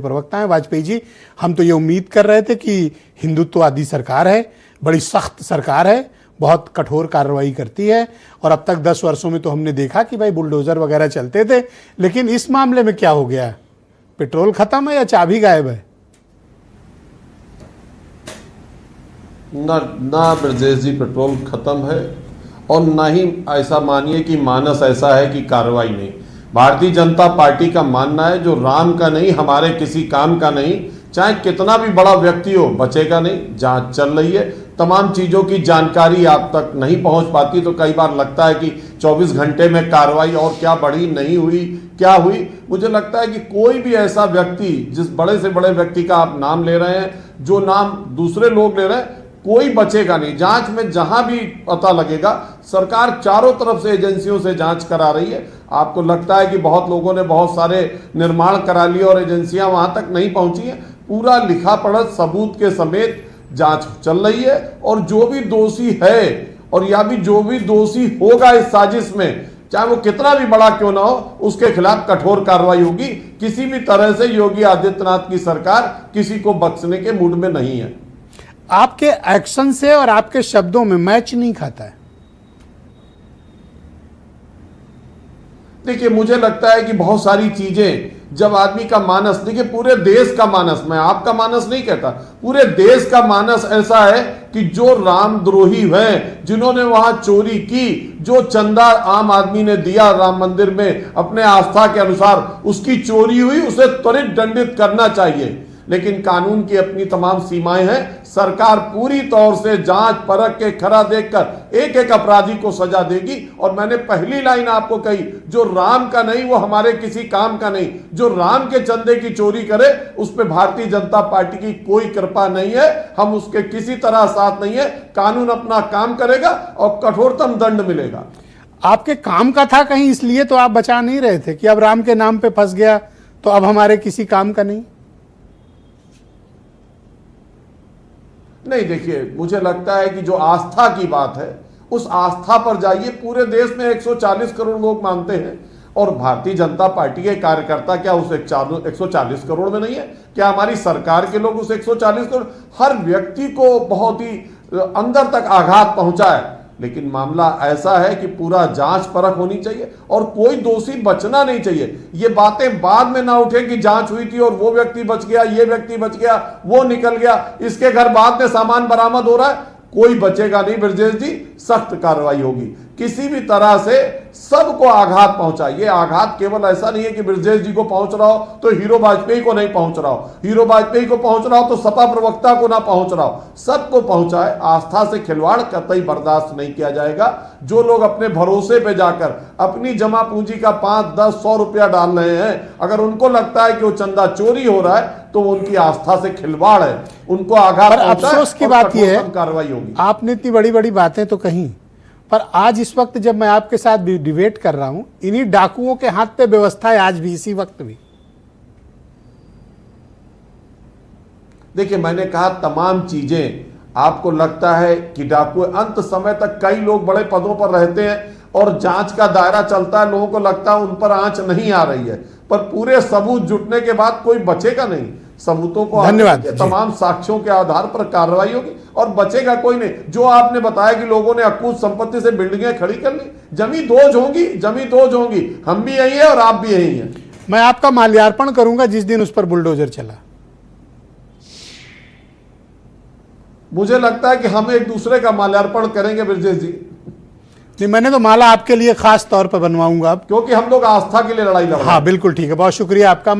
प्रवक्ता हैं वाजपेयी जी, हम तो ये उम्मीद कर रहे थे कि हिंदुत्ववादी सरकार है, बड़ी सख्त सरकार है, बहुत कठोर कार्रवाई करती है। और अब तक 10 वर्षों में तो हमने देखा कि भाई बुलडोजर वगैरह चलते थे, लेकिन इस मामले में क्या हो गया? पेट्रोल खत्म है या चाबी गायब है? ना ब्रजेश जी, पेट्रोल खत्म है और ना ही ऐसा मानिए कि मानस ऐसा है कि कार्रवाई नहीं। भारतीय जनता पार्टी का मानना है जो राम का नहीं, हमारे किसी काम का नहीं, चाहे कितना भी बड़ा व्यक्ति हो, बचेगा नहीं। जांच चल रही है, तमाम चीज़ों की जानकारी आप तक नहीं पहुंच पाती, तो कई बार लगता है कि 24 घंटे में कार्रवाई और क्या बढ़ी, नहीं हुई, क्या हुई। मुझे लगता है कि कोई भी ऐसा व्यक्ति, जिस बड़े से बड़े व्यक्ति का आप नाम ले रहे हैं, जो नाम दूसरे लोग ले रहे हैं, कोई बचेगा नहीं। जांच में जहां भी पता लगेगा, सरकार चारों तरफ से एजेंसियों से जांच करा रही है। आपको लगता है कि बहुत लोगों ने बहुत सारे निर्माण करा लिए और एजेंसियां वहां तक नहीं पहुंची हैं। पूरा लिखा पढ़ा सबूत के समेत जांच चल रही है और जो भी दोषी है और या भी जो भी दोषी होगा इस साजिश में, चाहे वो कितना भी बड़ा क्यों ना हो, उसके खिलाफ कठोर कार्रवाई होगी। किसी भी तरह से योगी आदित्यनाथ की सरकार किसी को बख्शने के मूड में नहीं है। आपके एक्शन से और आपके शब्दों में मैच नहीं खाता है। देखिए, मुझे लगता है कि बहुत सारी चीजें जब आदमी का मानस, देखिए पूरे देश का मानस, मैं आपका मानस नहीं कहता, पूरे देश का मानस ऐसा है कि जो रामद्रोही हैं, जिन्होंने वहां चोरी की, जो चंदा आम आदमी ने दिया राम मंदिर में अपने आस्था के अनुसार, उसकी चोरी हुई, उसे त्वरित दंडित करना चाहिए। लेकिन कानून की अपनी तमाम सीमाएं हैं। सरकार पूरी तौर से जांच परख के खरा देखकर एक एक अपराधी को सजा देगी। और मैंने पहली लाइन आपको कही, जो राम का नहीं वो हमारे किसी काम का नहीं। जो राम के चंदे की चोरी करे उस पर भारतीय जनता पार्टी की कोई कृपा नहीं है, हम उसके किसी तरह साथ नहीं है। कानून अपना काम करेगा और कठोरतम दंड मिलेगा। आपके काम का था कहीं, इसलिए तो आप बचा नहीं रहे थे कि अब राम के नाम पे फंस गया तो अब हमारे किसी काम का नहीं। नहीं, देखिए, मुझे लगता है कि जो आस्था की बात है, उस आस्था पर जाइए। पूरे देश में 140 करोड़ लोग मानते हैं और भारतीय जनता पार्टी के कार्यकर्ता क्या उस 140 करोड़ में नहीं है? क्या हमारी सरकार के लोग उस 140 करोड़, हर व्यक्ति को बहुत ही अंदर तक आघात पहुंचा है। लेकिन मामला ऐसा है कि पूरा जांच परख होनी चाहिए और कोई दोषी बचना नहीं चाहिए। ये बातें बाद में ना उठे कि जांच हुई थी और वो व्यक्ति बच गया, ये व्यक्ति बच गया, वो निकल गया, इसके घर बाद में सामान बरामद हो रहा है। कोई बचेगा नहीं ब्रजेश जी, सख्त कार्रवाई होगी। किसी भी तरह से सबको आघात पहुंचा। ये आघात केवल ऐसा नहीं है कि ब्रजेश जी को पहुंच रहा हो तो हीरो वाजपेयी को नहीं पहुंच रहा हो, हीरो वाजपेयी को पहुंच रहा हो तो सपा प्रवक्ता को ना पहुंच रहा हो, सबको पहुंचा है। आस्था से खिलवाड़ कतई बर्दाश्त नहीं किया जाएगा। जो लोग अपने भरोसे पे जाकर अपनी जमा पूंजी का 5, 10, 100 रुपया डाल रहे हैं, अगर उनको लगता है कि वो चंदा चोरी हो रहा है तो उनकी आस्था से खिलवाड़ है, उनको आघात पहुंचा है। अफसोस की बात यह है, कार्रवाई होगी। आपने इतनी बड़ी बड़ी बातें तो कही, पर आज इस वक्त जब मैं आपके साथ डिबेट कर रहा हूं, इन्हीं डाकुओं के हाथ पे व्यवस्था है आज भी, इसी वक्त भी। देखिए, मैंने कहा तमाम चीजें, आपको लगता है कि डाकू, अंत समय तक कई लोग बड़े पदों पर रहते हैं और जांच का दायरा चलता है, लोगों को लगता है उन पर आंच नहीं आ रही है, पर पूरे सबूत जुटने के बाद कोई बचेगा नहीं। सबूतों को धन्यवाद, तमाम साक्ष्यों के आधार पर कार्रवाई होगी और बचेगा कोई नहीं। जो आपने बताया कि लोगों ने अकूत संपत्ति से बिल्डिंगें खड़ी कर ली, जमी दोज होंगी, हम भी यही है और आप भी यही हैं। मैं आपका माल्यार्पण करूंगा जिस दिन उस पर बुलडोजर चला। मुझे लगता है कि हम एक दूसरे का माल्यार्पण करेंगे ब्रजेश जी। नहीं, मैंने तो माला आपके लिए खास तौर पर बनवाऊंगा अब, क्योंकि हम लोग आस्था के लिए लड़ाई लड़ रहे हैं। हाँ बिल्कुल ठीक है, बहुत शुक्रिया आपका।